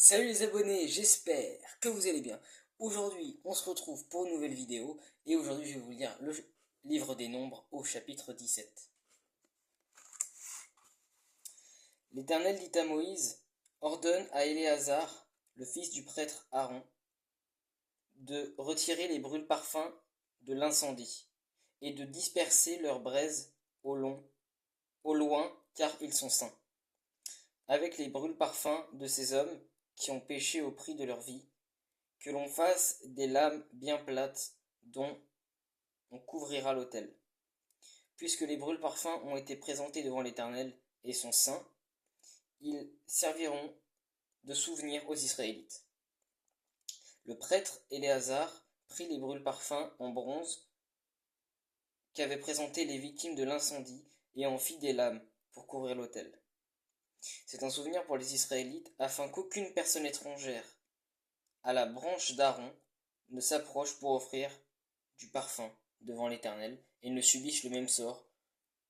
Salut les abonnés, j'espère que vous allez bien. Aujourd'hui, on se retrouve pour une nouvelle vidéo et aujourd'hui, je vais vous lire le livre des Nombres au chapitre 17. L'Éternel dit à Moïse, ordonne à Éléazar, le fils du prêtre Aaron, de retirer les brûle-parfums de l'incendie et de disperser leurs braises au loin, car ils sont saints. Avec les brûle-parfums de ces hommes qui ont péché au prix de leur vie, que l'on fasse des lames bien plates dont on couvrira l'autel. Puisque les brûle-parfums ont été présentés devant l'Éternel et sont saints, ils serviront de souvenir aux Israélites. Le prêtre Éléazar prit les brûle-parfums en bronze qu'avaient présentés les victimes de l'incendie et en fit des lames pour couvrir l'autel. C'est un souvenir pour les Israélites afin qu'aucune personne étrangère à la branche d'Aaron ne s'approche pour offrir du parfum devant l'Éternel et ne subisse le même sort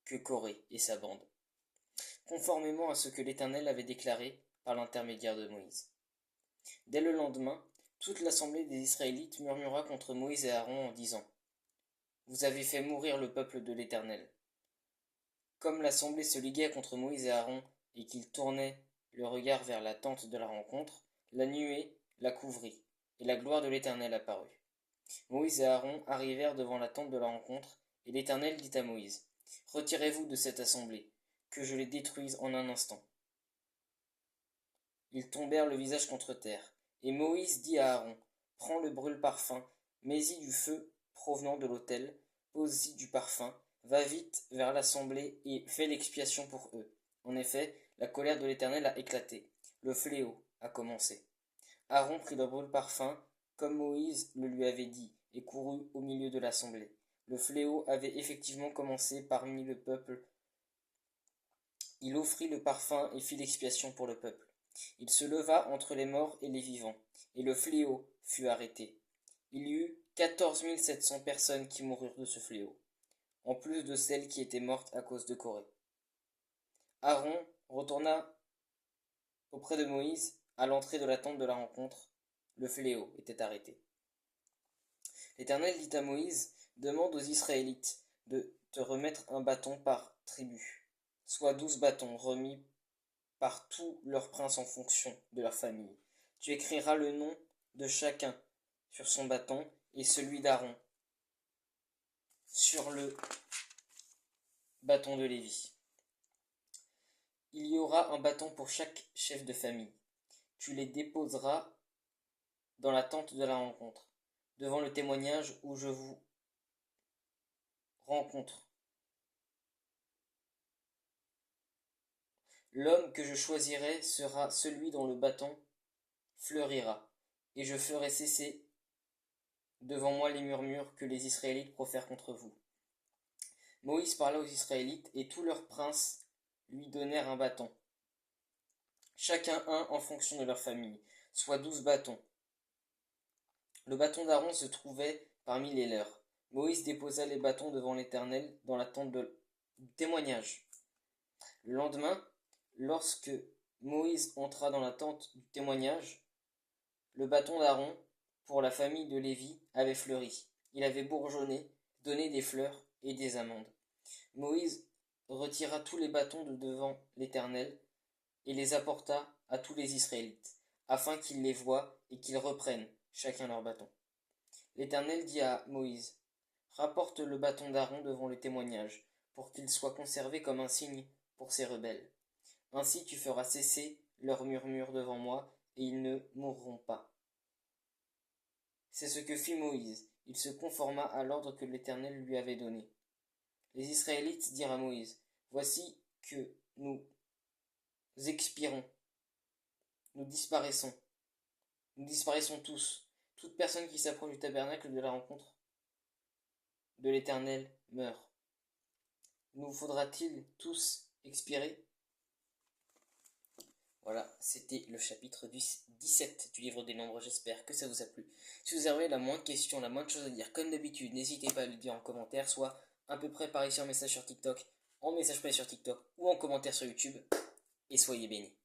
que Coré et sa bande, conformément à ce que l'Éternel avait déclaré par l'intermédiaire de Moïse. Dès le lendemain, toute l'assemblée des Israélites murmura contre Moïse et Aaron en disant, vous avez fait mourir le peuple de l'Éternel. Comme l'assemblée se liguait contre Moïse et Aaron et qu'ils tournaient le regard vers la tente de la rencontre, la nuée la couvrit, et la gloire de l'Éternel apparut. Moïse et Aaron arrivèrent devant la tente de la rencontre, et l'Éternel dit à Moïse, retirez-vous de cette assemblée, que je les détruise en un instant. Ils tombèrent le visage contre terre, et Moïse dit à Aaron, prends le brûle-parfum, mets-y du feu provenant de l'autel, pose-y du parfum, va vite vers l'assemblée et fais l'expiation pour eux. En effet, la colère de l'Éternel a éclaté, le fléau a commencé. Aaron prit le brûle-parfum, comme Moïse le lui avait dit, et courut au milieu de l'assemblée. Le fléau avait effectivement commencé parmi le peuple. Il offrit le parfum et fit l'expiation pour le peuple. Il se leva entre les morts et les vivants, et le fléau fut arrêté. Il y eut 14 700 personnes qui moururent de ce fléau, en plus de celles qui étaient mortes à cause de Corée. Aaron retourna auprès de Moïse à l'entrée de la tente de la rencontre. Le fléau était arrêté. L'Éternel dit à Moïse, demande aux Israélites de te remettre un bâton par tribu, soit 12 bâtons remis par tous leurs princes en fonction de leur famille. Tu écriras le nom de chacun sur son bâton et celui d'Aaron sur le bâton de Lévi. Il y aura un bâton pour chaque chef de famille. Tu les déposeras dans la tente de la rencontre, devant le témoignage où je vous rencontre. L'homme que je choisirai sera celui dont le bâton fleurira, et je ferai cesser devant moi les murmures que les Israélites profèrent contre vous. Moïse parla aux Israélites, et tous leurs princes lui donnèrent un bâton, chacun un en fonction de leur famille, soit 12 bâtons. Le bâton d'Aaron se trouvait parmi les leurs. Moïse déposa les bâtons devant l'Éternel dans la tente du témoignage. Le lendemain, lorsque Moïse entra dans la tente du témoignage, le bâton d'Aaron, pour la famille de Lévi, avait fleuri. Il avait bourgeonné, donné des fleurs et des amandes. Moïse retira tous les bâtons de devant l'Éternel et les apporta à tous les Israélites, afin qu'ils les voient et qu'ils reprennent chacun leur bâton. L'Éternel dit à Moïse, rapporte le bâton d'Aaron devant le témoignage, pour qu'il soit conservé comme un signe pour ces rebelles. Ainsi tu feras cesser leurs murmures devant moi, et ils ne mourront pas. C'est ce que fit Moïse. Il se conforma à l'ordre que l'Éternel lui avait donné. Les Israélites dirent à Moïse, voici que nous expirons, nous disparaissons tous. Toute personne qui s'approche du tabernacle de la rencontre de l'Éternel meurt. Nous faudra-t-il tous expirer? Voilà, c'était le chapitre 17 du livre des Nombres, j'espère que ça vous a plu. Si vous avez la moindre question, la moindre chose à dire, comme d'habitude, n'hésitez pas à le dire en commentaire, soit à peu près par ici en message sur TikTok, en message privé sur TikTok ou en commentaire sur YouTube, et soyez bénis.